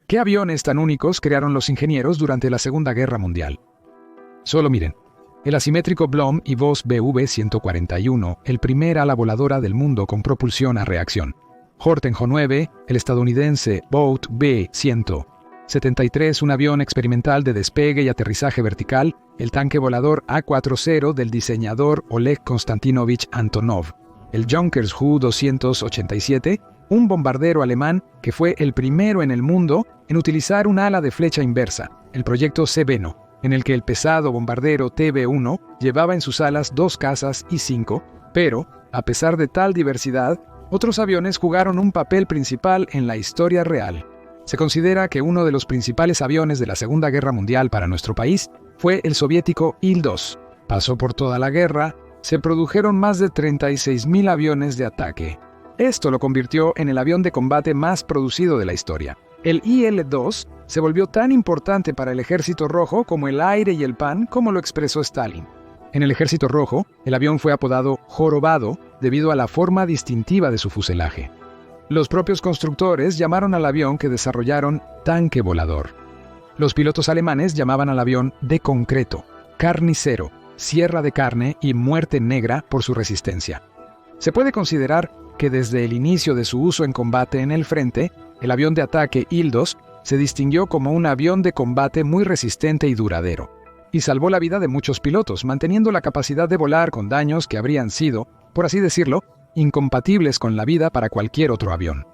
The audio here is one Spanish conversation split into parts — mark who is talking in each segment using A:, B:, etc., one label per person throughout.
A: ¿Qué aviones tan únicos crearon los ingenieros durante la Segunda Guerra Mundial? Solo miren, el asimétrico Blohm y Voss BV-141, el primer ala voladora del mundo con propulsión a reacción. Horten-Jo 9, el estadounidense Vought B-173, un avión experimental de despegue y aterrizaje vertical, el tanque volador A-40 del diseñador Oleg Konstantinovich Antonov, el Junkers Ju-287, un bombardero alemán que fue el primero en el mundo en utilizar un ala de flecha inversa, el proyecto Cebeno, en el que el pesado bombardero TB-1 llevaba en sus alas 2 cazas I-5, pero, a pesar de tal diversidad, otros aviones jugaron un papel principal en la historia real. Se considera que uno de los principales aviones de la Segunda Guerra Mundial para nuestro país fue el soviético Il-2. Pasó por toda la guerra, se produjeron más de 36.000 aviones de ataque. Esto lo convirtió en el avión de combate más producido de la historia. El Il-2 se volvió tan importante para el Ejército Rojo como el aire y el pan, como lo expresó Stalin. En el Ejército Rojo, el avión fue apodado Jorobado debido a la forma distintiva de su fuselaje. Los propios constructores llamaron al avión que desarrollaron tanque volador. Los pilotos alemanes llamaban al avión de concreto, carnicero, sierra de carne y muerte negra por su resistencia. Se puede considerar que desde el inicio de su uso en combate en el frente, el avión de ataque Il-2 se distinguió como un avión de combate muy resistente y duradero, y salvó la vida de muchos pilotos, manteniendo la capacidad de volar con daños que habrían sido, por así decirlo, incompatibles con la vida para cualquier otro avión.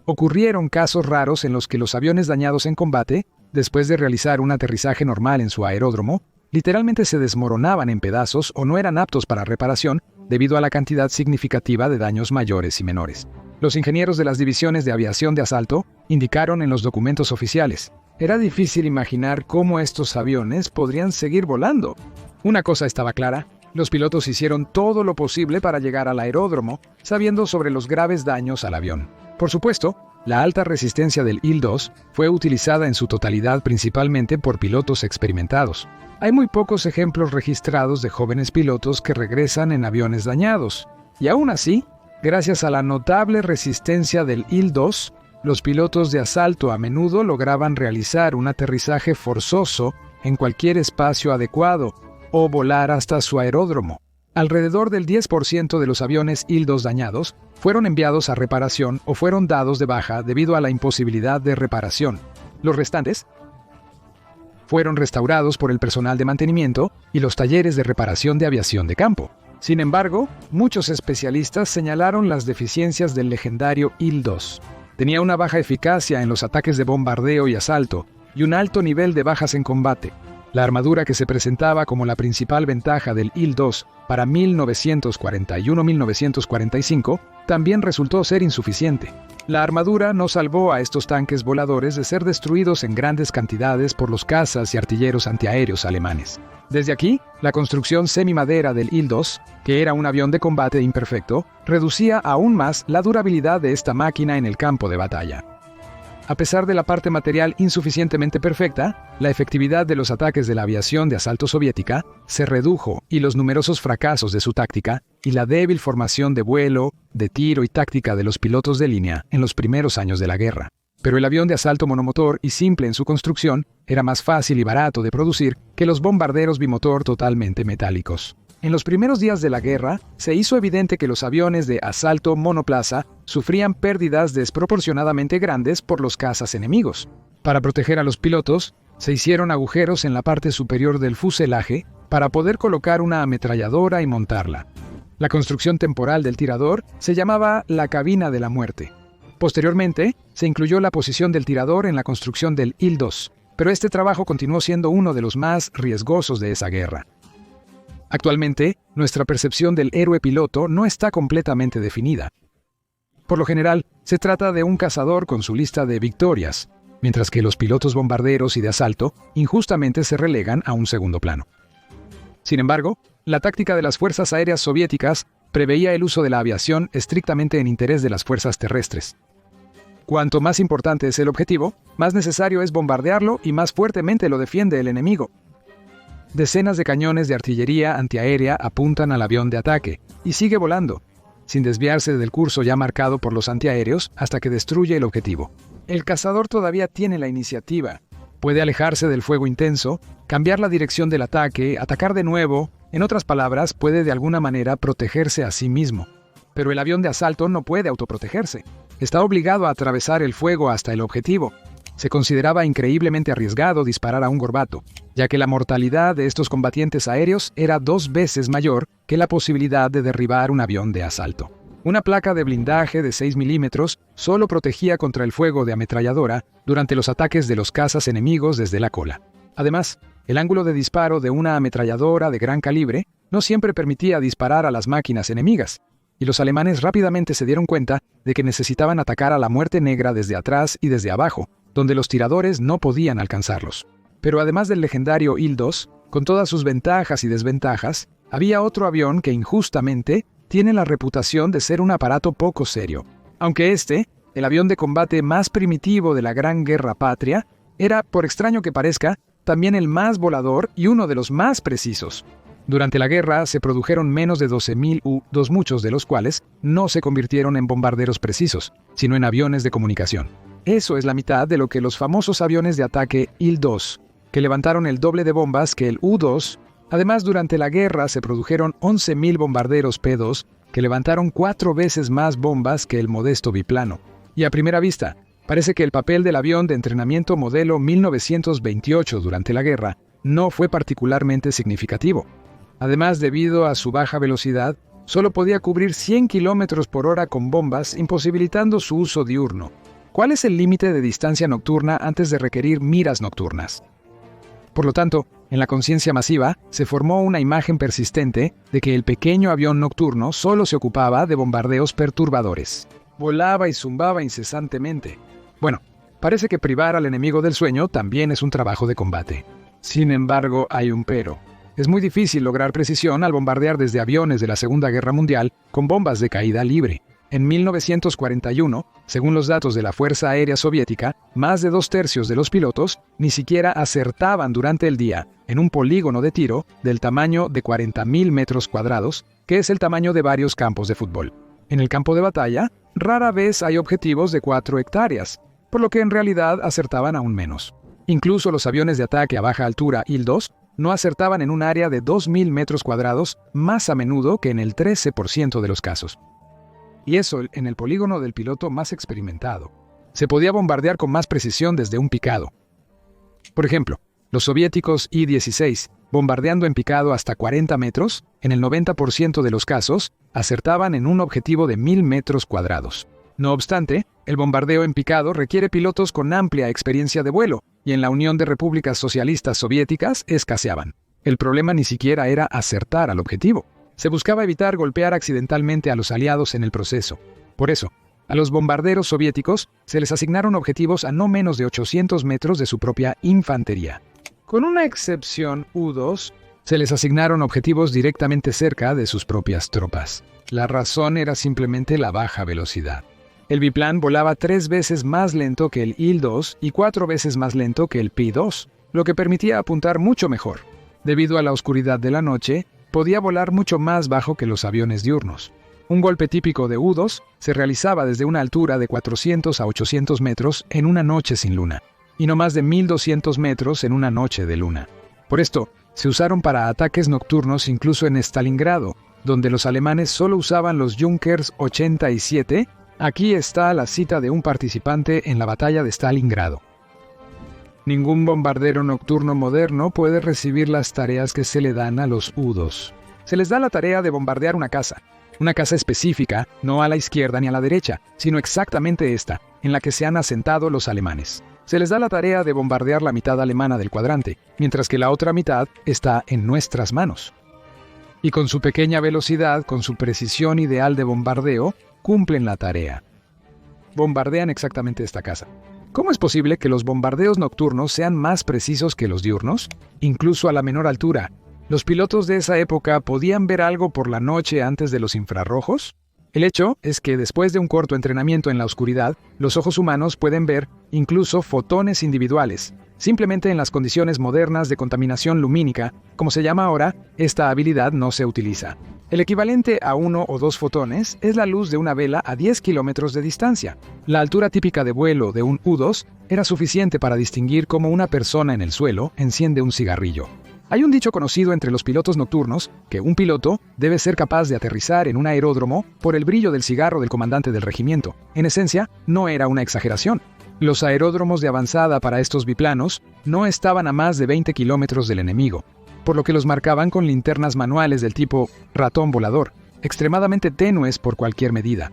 A: Ocurrieron casos raros en los que los aviones dañados en combate, después de realizar un aterrizaje normal en su aeródromo, literalmente se desmoronaban en pedazos o no eran aptos para reparación debido a la cantidad significativa de daños mayores y menores. Los ingenieros de las divisiones de aviación de asalto indicaron en los documentos oficiales: era difícil imaginar cómo estos aviones podrían seguir volando. Una cosa estaba clara: los pilotos hicieron todo lo posible para llegar al aeródromo, sabiendo sobre los graves daños al avión. Por supuesto, la alta resistencia del Il-2 fue utilizada en su totalidad principalmente por pilotos experimentados. Hay muy pocos ejemplos registrados de jóvenes pilotos que regresan en aviones dañados. Y aún así, gracias a la notable resistencia del Il-2, los pilotos de asalto a menudo lograban realizar un aterrizaje forzoso en cualquier espacio adecuado o volar hasta su aeródromo. Alrededor del 10% de los aviones Il-2 dañados fueron enviados a reparación o fueron dados de baja debido a la imposibilidad de reparación. Los restantes fueron restaurados por el personal de mantenimiento y los talleres de reparación de aviación de campo. Sin embargo, muchos especialistas señalaron las deficiencias del legendario Il-2. Tenía una baja eficacia en los ataques de bombardeo y asalto y un alto nivel de bajas en combate. La armadura, que se presentaba como la principal ventaja del Il-2 para 1941-1945, también resultó ser insuficiente. La armadura no salvó a estos tanques voladores de ser destruidos en grandes cantidades por los cazas y artilleros antiaéreos alemanes. Desde aquí, la construcción semimadera del Il-2, que era un avión de combate imperfecto, reducía aún más la durabilidad de esta máquina en el campo de batalla. A pesar de la parte material insuficientemente perfecta, la efectividad de los ataques de la aviación de asalto soviética se redujo, y los numerosos fracasos de su táctica y la débil formación de vuelo, de tiro y táctica de los pilotos de línea en los primeros años de la guerra. Pero el avión de asalto monomotor y simple en su construcción era más fácil y barato de producir que los bombarderos bimotor totalmente metálicos. En los primeros días de la guerra, se hizo evidente que los aviones de asalto monoplaza sufrían pérdidas desproporcionadamente grandes por los cazas enemigos. Para proteger a los pilotos, se hicieron agujeros en la parte superior del fuselaje para poder colocar una ametralladora y montarla. La construcción temporal del tirador se llamaba la cabina de la muerte. Posteriormente, se incluyó la posición del tirador en la construcción del Il-2, pero este trabajo continuó siendo uno de los más riesgosos de esa guerra. Actualmente, nuestra percepción del héroe piloto no está completamente definida. Por lo general, se trata de un cazador con su lista de victorias, mientras que los pilotos bombarderos y de asalto injustamente se relegan a un segundo plano. Sin embargo, la táctica de las fuerzas aéreas soviéticas preveía el uso de la aviación estrictamente en interés de las fuerzas terrestres. Cuanto más importante es el objetivo, más necesario es bombardearlo y más fuertemente lo defiende el enemigo. Decenas de cañones de artillería antiaérea apuntan al avión de ataque y sigue volando, sin desviarse del curso ya marcado por los antiaéreos hasta que destruye el objetivo. El cazador todavía tiene la iniciativa. Puede alejarse del fuego intenso, cambiar la dirección del ataque, atacar de nuevo. En otras palabras, puede de alguna manera protegerse a sí mismo. Pero el avión de asalto no puede autoprotegerse. Está obligado a atravesar el fuego hasta el objetivo. Se consideraba increíblemente arriesgado disparar a un gorbato, ya que la mortalidad de estos combatientes aéreos era 2 veces mayor que la posibilidad de derribar un avión de asalto. Una placa de blindaje de 6 milímetros solo protegía contra el fuego de ametralladora durante los ataques de los cazas enemigos desde la cola. Además, el ángulo de disparo de una ametralladora de gran calibre no siempre permitía disparar a las máquinas enemigas, y los alemanes rápidamente se dieron cuenta de que necesitaban atacar a la muerte negra desde atrás y desde abajo, donde los tiradores no podían alcanzarlos. Pero además del legendario Il-2, con todas sus ventajas y desventajas, había otro avión que injustamente tiene la reputación de ser un aparato poco serio. Aunque el avión de combate más primitivo de la Gran Guerra Patria, era, por extraño que parezca, también el más volador y uno de los más precisos. Durante la guerra se produjeron menos de 12.000 U-2, muchos de los cuales no se convirtieron en bombarderos precisos, sino en aviones de comunicación. Eso es la mitad de lo que los famosos aviones de ataque Il-2, que levantaron el doble de bombas que el U-2. Además, durante la guerra se produjeron 11.000 bombarderos P-2, que levantaron 4 veces más bombas que el modesto biplano. Y a primera vista, parece que el papel del avión de entrenamiento modelo 1928 durante la guerra no fue particularmente significativo. Además, debido a su baja velocidad, solo podía cubrir 100 km por hora con bombas, imposibilitando su uso diurno. ¿Cuál es el límite de distancia nocturna antes de requerir miras nocturnas? Por lo tanto, en la conciencia masiva se formó una imagen persistente de que el pequeño avión nocturno solo se ocupaba de bombardeos perturbadores. Volaba y zumbaba incesantemente. Bueno, parece que privar al enemigo del sueño también es un trabajo de combate. Sin embargo, hay un pero. Es muy difícil lograr precisión al bombardear desde aviones de la Segunda Guerra Mundial con bombas de caída libre. En 1941, según los datos de la Fuerza Aérea Soviética, más de 2/3 de los pilotos ni siquiera acertaban durante el día en un polígono de tiro del tamaño de 40.000 metros cuadrados, que es el tamaño de varios campos de fútbol. En el campo de batalla, rara vez hay objetivos de 4 hectáreas, por lo que en realidad acertaban aún menos. Incluso los aviones de ataque a baja altura Il-2 no acertaban en un área de 2.000 metros cuadrados más a menudo que en el 13% de los casos. Y eso en el polígono del piloto más experimentado. Se podía bombardear con más precisión desde un picado. Por ejemplo, los soviéticos I-16, bombardeando en picado hasta 40 metros, en el 90% de los casos, acertaban en un objetivo de 1.000 metros cuadrados. No obstante, el bombardeo en picado requiere pilotos con amplia experiencia de vuelo, y en la Unión de Repúblicas Socialistas Soviéticas escaseaban. El problema ni siquiera era acertar al objetivo. Se buscaba evitar golpear accidentalmente a los aliados en el proceso. Por eso, a los bombarderos soviéticos se les asignaron objetivos a no menos de 800 metros de su propia infantería. Con una excepción U-2, se les asignaron objetivos directamente cerca de sus propias tropas. La razón era simplemente la baja velocidad. El biplan volaba 3 veces más lento que el Il-2 y 4 veces más lento que el Pi-2, lo que permitía apuntar mucho mejor. Debido a la oscuridad de la noche, podía volar mucho más bajo que los aviones diurnos. Un golpe típico de U-2 se realizaba desde una altura de 400 a 800 metros en una noche sin luna, y no más de 1.200 metros en una noche de luna. Por esto, se usaron para ataques nocturnos incluso en Stalingrado, donde los alemanes solo usaban los Junkers 87. Aquí está la cita de un participante en la batalla de Stalingrado. Ningún bombardero nocturno moderno puede recibir las tareas que se le dan a los U-2. Se les da la tarea de bombardear una casa específica, no a la izquierda ni a la derecha, sino exactamente esta, en la que se han asentado los alemanes. Se les da la tarea de bombardear la mitad alemana del cuadrante, mientras que la otra mitad está en nuestras manos. Y con su pequeña velocidad, con su precisión ideal de bombardeo, cumplen la tarea. Bombardean exactamente esta casa. ¿Cómo es posible que los bombardeos nocturnos sean más precisos que los diurnos? Incluso a la menor altura, ¿los pilotos de esa época podían ver algo por la noche antes de los infrarrojos? El hecho es que después de un corto entrenamiento en la oscuridad, los ojos humanos pueden ver incluso fotones individuales. Simplemente en las condiciones modernas de contaminación lumínica, como se llama ahora, esta habilidad no se utiliza. El equivalente a 1 o 2 fotones es la luz de una vela a 10 kilómetros de distancia. La altura típica de vuelo de un U-2 era suficiente para distinguir cómo una persona en el suelo enciende un cigarrillo. Hay un dicho conocido entre los pilotos nocturnos que un piloto debe ser capaz de aterrizar en un aeródromo por el brillo del cigarro del comandante del regimiento. En esencia, no era una exageración. Los aeródromos de avanzada para estos biplanos no estaban a más de 20 kilómetros del enemigo, por lo que los marcaban con linternas manuales del tipo ratón volador, extremadamente tenues por cualquier medida.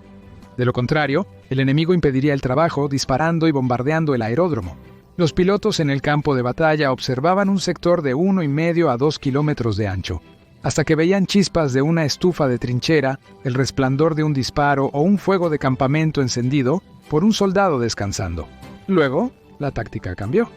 A: De lo contrario, el enemigo impediría el trabajo disparando y bombardeando el aeródromo. Los pilotos en el campo de batalla observaban un sector de 1,5 a 2 kilómetros de ancho, hasta que veían chispas de una estufa de trinchera, el resplandor de un disparo o un fuego de campamento encendido por un soldado descansando. Luego, la táctica cambió.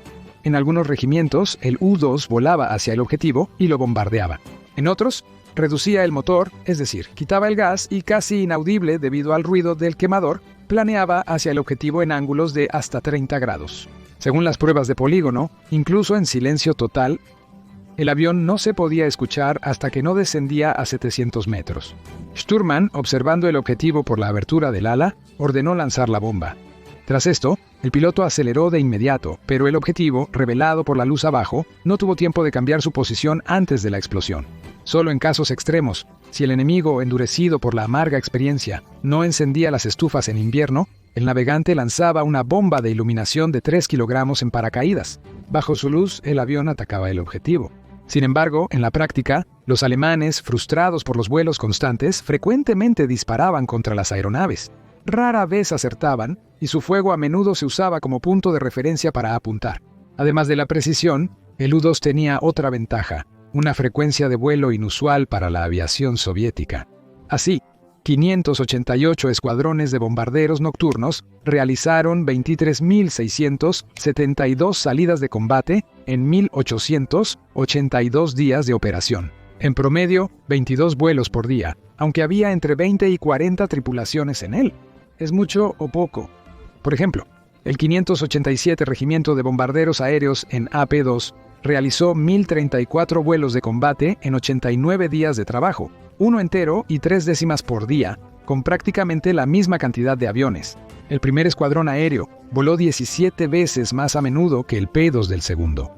A: En algunos regimientos, el U-2 volaba hacia el objetivo y lo bombardeaba. En otros, reducía el motor, es decir, quitaba el gas y, casi inaudible debido al ruido del quemador, planeaba hacia el objetivo en ángulos de hasta 30 grados. Según las pruebas de polígono, incluso en silencio total, el avión no se podía escuchar hasta que no descendía a 700 metros. Sturman, observando el objetivo por la abertura del ala, ordenó lanzar la bomba. Tras esto, el piloto aceleró de inmediato, pero el objetivo, revelado por la luz abajo, no tuvo tiempo de cambiar su posición antes de la explosión. Solo en casos extremos, si el enemigo, endurecido por la amarga experiencia, no encendía las estufas en invierno, el navegante lanzaba una bomba de iluminación de 3 kilogramos en paracaídas. Bajo su luz, el avión atacaba el objetivo. Sin embargo, en la práctica, los alemanes, frustrados por los vuelos constantes, frecuentemente disparaban contra las aeronaves. Rara vez acertaban, y su fuego a menudo se usaba como punto de referencia para apuntar. Además de la precisión, el U-2 tenía otra ventaja, una frecuencia de vuelo inusual para la aviación soviética. Así, 588 escuadrones de bombarderos nocturnos realizaron 23.672 salidas de combate en 1.882 días de operación. En promedio, 22 vuelos por día, aunque había entre 20 y 40 tripulaciones en él. ¿Es mucho o poco? Por ejemplo, el 587 Regimiento de Bombarderos Aéreos en AP-2 realizó 1.034 vuelos de combate en 89 días de trabajo, uno entero y 3 décimas por día, con prácticamente la misma cantidad de aviones. El primer escuadrón aéreo voló 17 veces más a menudo que el P-2 del segundo.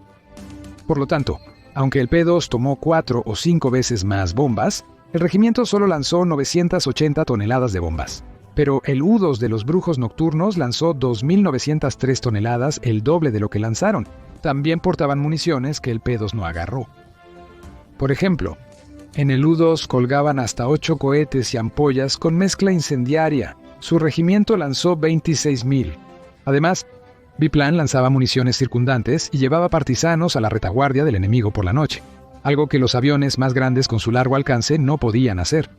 A: Por lo tanto, aunque el P-2 tomó 4 o 5 veces más bombas, el regimiento solo lanzó 980 toneladas de bombas. Pero el U-2 de los brujos nocturnos lanzó 2.903 toneladas, el doble de lo que lanzaron. También portaban municiones que el P-2 no agarró. Por ejemplo, en el U-2 colgaban hasta 8 cohetes y ampollas con mezcla incendiaria. Su regimiento lanzó 26.000. Además, Biplan lanzaba municiones circundantes y llevaba partisanos a la retaguardia del enemigo por la noche, algo que los aviones más grandes con su largo alcance no podían hacer.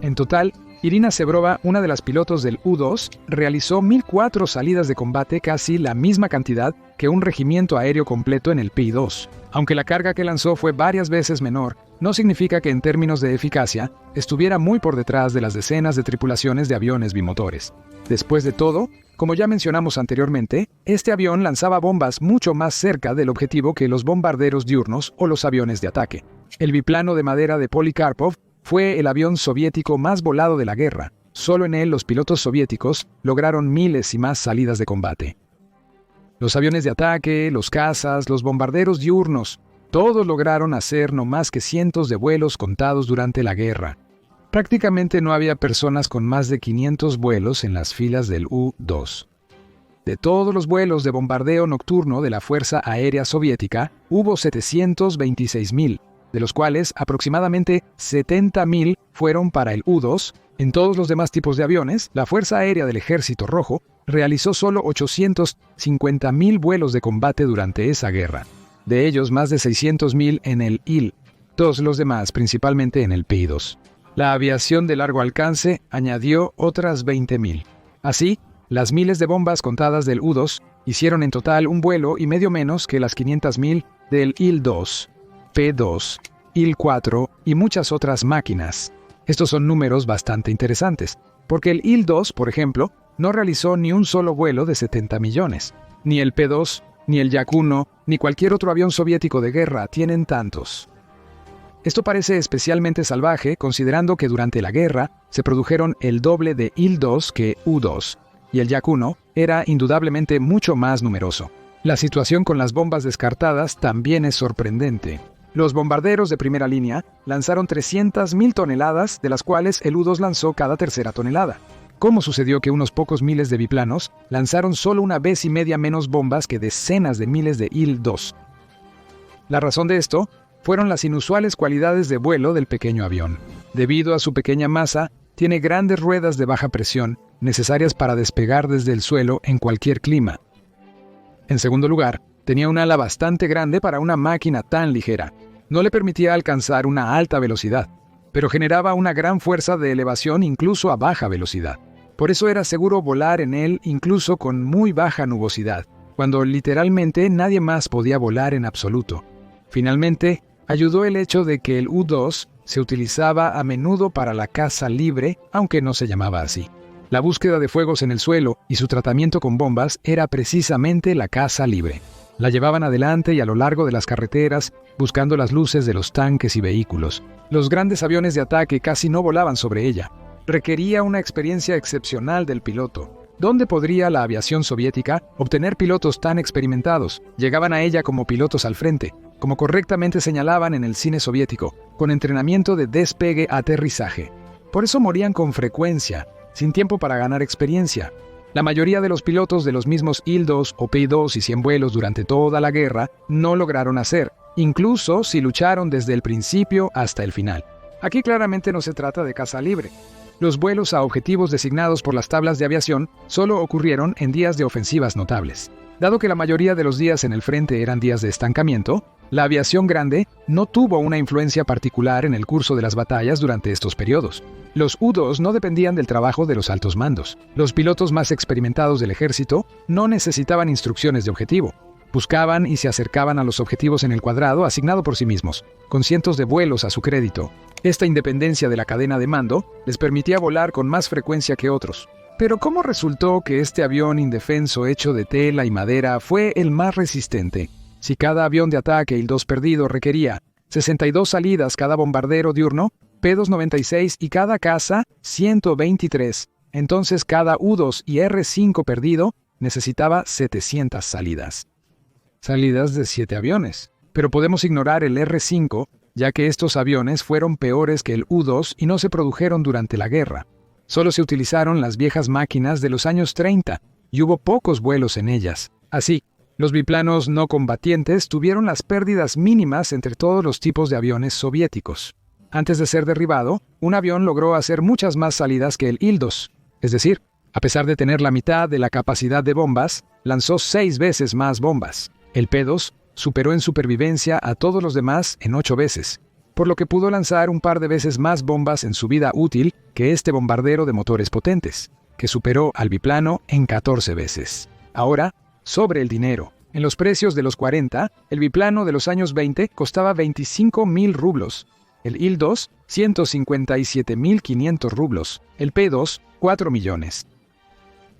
A: En total, Irina Sevrova, una de las pilotos del U-2, realizó 1.004 salidas de combate, casi la misma cantidad que un regimiento aéreo completo en el Pi-2. Aunque la carga que lanzó fue varias veces menor, no significa que en términos de eficacia estuviera muy por detrás de las decenas de tripulaciones de aviones bimotores. Después de todo, como ya mencionamos anteriormente, este avión lanzaba bombas mucho más cerca del objetivo que los bombarderos diurnos o los aviones de ataque. El biplano de madera de Polikarpov fue el avión soviético más volado de la guerra. Solo en él los pilotos soviéticos lograron miles y más salidas de combate. Los aviones de ataque, los cazas, los bombarderos diurnos, todos lograron hacer no más que cientos de vuelos contados durante la guerra. Prácticamente no había personas con más de 500 vuelos en las filas del U-2. De todos los vuelos de bombardeo nocturno de la Fuerza Aérea Soviética, hubo 726.000, de los cuales aproximadamente 70.000 fueron para el U-2. En todos los demás tipos de aviones, la Fuerza Aérea del Ejército Rojo realizó solo 850.000 vuelos de combate durante esa guerra. De ellos, más de 600.000 en el Il, todos los demás principalmente en el Pi-2. La aviación de largo alcance añadió otras 20.000. Así, las miles de bombas contadas del U-2 hicieron en total un vuelo y medio menos que las 500.000 del Il-2, P-2, Il-4 y muchas otras máquinas. Estos son números bastante interesantes, porque el Il-2, por ejemplo, no realizó ni un solo vuelo de 70 millones. Ni el P-2, ni el Yak-1, ni cualquier otro avión soviético de guerra tienen tantos. Esto parece especialmente salvaje considerando que durante la guerra se produjeron el doble de Il-2 que U-2, y el Yak-1 era indudablemente mucho más numeroso. La situación con las bombas descartadas también es sorprendente. Los bombarderos de primera línea lanzaron 300.000 toneladas, de las cuales el U-2 lanzó cada tercera tonelada. ¿Cómo sucedió que unos pocos miles de biplanos lanzaron solo una vez y media menos bombas que decenas de miles de Il-2? La razón de esto fueron las inusuales cualidades de vuelo del pequeño avión. Debido a su pequeña masa, tiene grandes ruedas de baja presión necesarias para despegar desde el suelo en cualquier clima. En segundo lugar, tenía un ala bastante grande para una máquina tan ligera. No le permitía alcanzar una alta velocidad, pero generaba una gran fuerza de elevación incluso a baja velocidad. Por eso era seguro volar en él incluso con muy baja nubosidad, cuando literalmente nadie más podía volar en absoluto. Finalmente, ayudó el hecho de que el U-2 se utilizaba a menudo para la caza libre, aunque no se llamaba así. La búsqueda de fuegos en el suelo y su tratamiento con bombas era precisamente la caza libre. La llevaban adelante y a lo largo de las carreteras, buscando las luces de los tanques y vehículos. Los grandes aviones de ataque casi no volaban sobre ella. Requería una experiencia excepcional del piloto. ¿Dónde podría la aviación soviética obtener pilotos tan experimentados? Llegaban a ella como pilotos al frente, como correctamente señalaban en el cine soviético, con entrenamiento de despegue-aterrizaje. Por eso morían con frecuencia, sin tiempo para ganar experiencia. La mayoría de los pilotos de los mismos Il-2 o Pi-2 y 100 vuelos durante toda la guerra no lograron hacer, incluso si lucharon desde el principio hasta el final. Aquí claramente no se trata de caza libre. Los vuelos a objetivos designados por las tablas de aviación solo ocurrieron en días de ofensivas notables. Dado que la mayoría de los días en el frente eran días de estancamiento, la aviación grande no tuvo una influencia particular en el curso de las batallas durante estos periodos. Los U-2 no dependían del trabajo de los altos mandos. Los pilotos más experimentados del ejército no necesitaban instrucciones de objetivo. Buscaban y se acercaban a los objetivos en el cuadrado asignado por sí mismos, con cientos de vuelos a su crédito. Esta independencia de la cadena de mando les permitía volar con más frecuencia que otros. Pero ¿cómo resultó que este avión indefenso hecho de tela y madera fue el más resistente? Si cada avión de ataque Il-2 perdido requería 62 salidas cada bombardero diurno, P-296 y cada caza 123, entonces cada U-2 y R-5 perdido necesitaba 700 salidas. Salidas de 7 aviones. Pero podemos ignorar el R-5, ya que estos aviones fueron peores que el U-2 y no se produjeron durante la guerra. Solo se utilizaron las viejas máquinas de los años 30 y hubo pocos vuelos en ellas. Así, los biplanos no combatientes tuvieron las pérdidas mínimas entre todos los tipos de aviones soviéticos. Antes de ser derribado, un avión logró hacer muchas más salidas que el Il-2. Es decir, a pesar de tener la mitad de la capacidad de bombas, lanzó 6 veces más bombas. El P-2 superó en supervivencia a todos los demás en 8 veces, por lo que pudo lanzar un par de veces más bombas en su vida útil que este bombardero de motores potentes, que superó al biplano en 14 veces. Ahora, sobre el dinero. En los precios de los 40, el biplano de los años 20 costaba 25.000 rublos, el Il-2 157.500 rublos, el P-2 4 millones.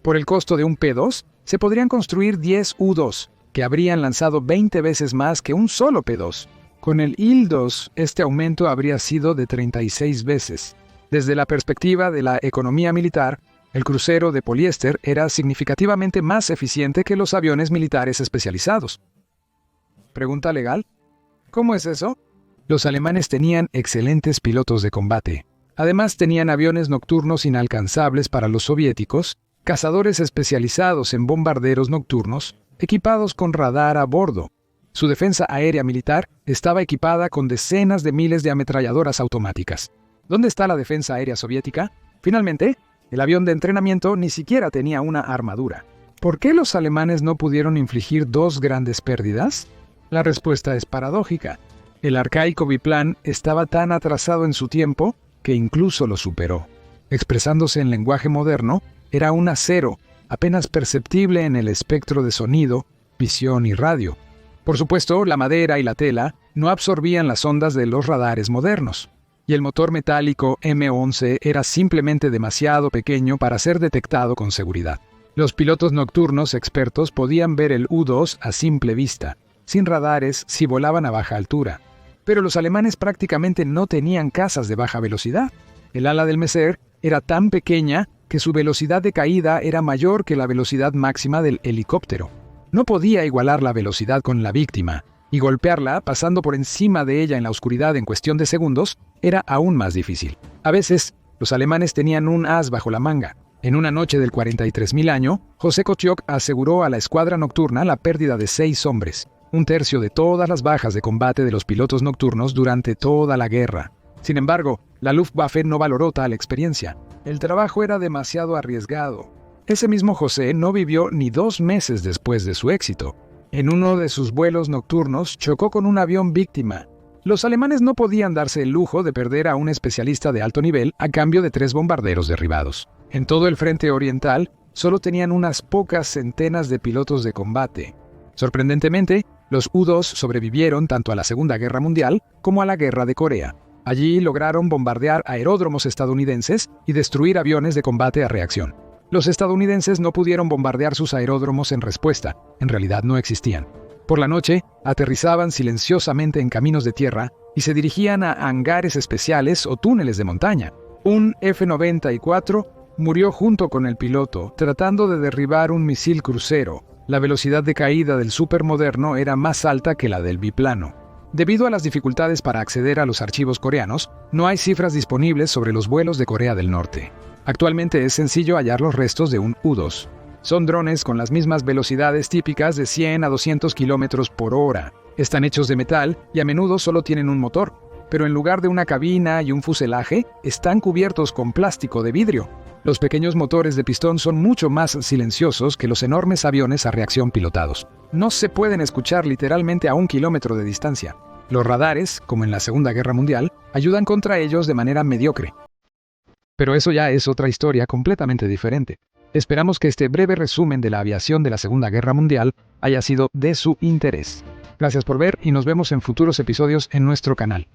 A: Por el costo de un P-2, se podrían construir 10 U-2, que habrían lanzado 20 veces más que un solo P-2. Con el Il-2, este aumento habría sido de 36 veces. Desde la perspectiva de la economía militar, el crucero de poliéster era significativamente más eficiente que los aviones militares especializados. ¿Pregunta legal? ¿Cómo es eso? Los alemanes tenían excelentes pilotos de combate. Además tenían aviones nocturnos inalcanzables para los soviéticos, cazadores especializados en bombarderos nocturnos, equipados con radar a bordo. Su defensa aérea militar estaba equipada con decenas de miles de ametralladoras automáticas. ¿Dónde está la defensa aérea soviética? Finalmente, el avión de entrenamiento ni siquiera tenía una armadura. ¿Por qué los alemanes no pudieron infligir 2 grandes pérdidas? La respuesta es paradójica. El arcaico biplan estaba tan atrasado en su tiempo que incluso lo superó. Expresándose en lenguaje moderno, era un acero, apenas perceptible en el espectro de sonido, visión y radio. Por supuesto, la madera y la tela no absorbían las ondas de los radares modernos, y el motor metálico M11 era simplemente demasiado pequeño para ser detectado con seguridad. Los pilotos nocturnos expertos podían ver el U-2 a simple vista, sin radares si volaban a baja altura. Pero los alemanes prácticamente no tenían cazas de baja velocidad. El ala del Messer era tan pequeña que su velocidad de caída era mayor que la velocidad máxima del helicóptero. No podía igualar la velocidad con la víctima, y golpearla, pasando por encima de ella en la oscuridad en cuestión de segundos, era aún más difícil. A veces, los alemanes tenían un as bajo la manga. En una noche del 43.000 año, José Kotiok aseguró a la escuadra nocturna la pérdida de 6 hombres, un tercio de todas las bajas de combate de los pilotos nocturnos durante toda la guerra. Sin embargo, la Luftwaffe no valoró tal experiencia. El trabajo era demasiado arriesgado. Ese mismo José no vivió ni 2 meses después de su éxito. En uno de sus vuelos nocturnos chocó con un avión víctima. Los alemanes no podían darse el lujo de perder a un especialista de alto nivel a cambio de 3 bombarderos derribados. En todo el frente oriental, solo tenían unas pocas centenas de pilotos de combate. Sorprendentemente, los U-2 sobrevivieron tanto a la Segunda Guerra Mundial como a la Guerra de Corea. Allí lograron bombardear aeródromos estadounidenses y destruir aviones de combate a reacción. Los estadounidenses no pudieron bombardear sus aeródromos en respuesta, en realidad no existían. Por la noche, aterrizaban silenciosamente en caminos de tierra y se dirigían a hangares especiales o túneles de montaña. Un F-94 murió junto con el piloto, tratando de derribar un misil crucero. La velocidad de caída del supermoderno era más alta que la del biplano. Debido a las dificultades para acceder a los archivos coreanos, no hay cifras disponibles sobre los vuelos de Corea del Norte. Actualmente es sencillo hallar los restos de un U-2. Son drones con las mismas velocidades típicas de 100 a 200 km por hora. Están hechos de metal y a menudo solo tienen un motor, pero en lugar de una cabina y un fuselaje, están cubiertos con plástico de vidrio. Los pequeños motores de pistón son mucho más silenciosos que los enormes aviones a reacción pilotados. No se pueden escuchar literalmente a 1 kilómetro de distancia. Los radares, como en la Segunda Guerra Mundial, ayudan contra ellos de manera mediocre. Pero eso ya es otra historia completamente diferente. Esperamos que este breve resumen de la aviación de la Segunda Guerra Mundial haya sido de su interés. Gracias por ver y nos vemos en futuros episodios en nuestro canal.